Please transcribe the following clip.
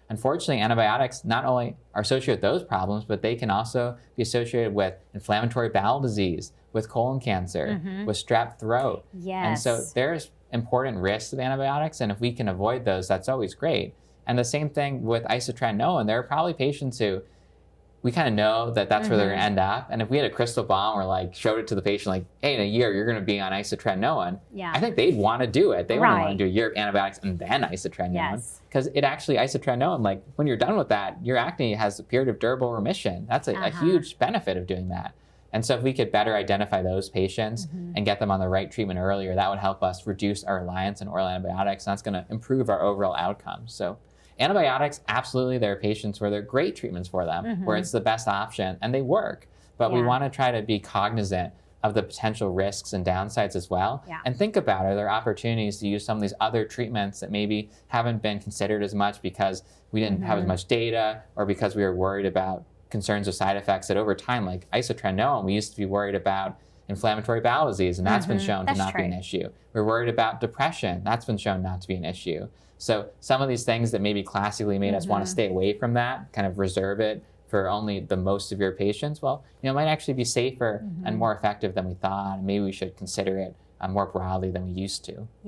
unfortunately, antibiotics not only are associated with those problems, but they can also be associated with inflammatory bowel disease, with colon cancer, with strep throat. And so there's important risks of antibiotics, and if we can avoid those, that's always great. And the same thing with isotretinoin. There are probably patients who we kind of know that that's where they're going to end up. And if we had a crystal ball and we're like, showed it to the patient, like, hey, in a year, you're going to be on isotretinoin, I think they'd want to do it. They wouldn't want to do a year of antibiotics and then isotretinoin. Because it actually, isotretinoin, like when you're done with that, your acne has a period of durable remission. That's a huge benefit of doing that. And so if we could better identify those patients and get them on the right treatment earlier, that would help us reduce our reliance on oral antibiotics. And that's going to improve our overall outcomes. So antibiotics, absolutely, there are patients where they're great treatments for them, where it's the best option and they work. But we want to try to be cognizant of the potential risks and downsides as well. And think about, are there opportunities to use some of these other treatments that maybe haven't been considered as much because we didn't have as much data, or because we were worried about concerns of side effects that over time, like isotretinoin, we used to be worried about inflammatory bowel disease, and that's been shown to not be an issue. We're worried about depression. That's been shown not to be an issue. So some of these things that maybe classically made us want to stay away from that, kind of reserve it for only the most severe patients, well, you know, it might actually be safer and more effective than we thought. And maybe we should consider it more broadly than we used to.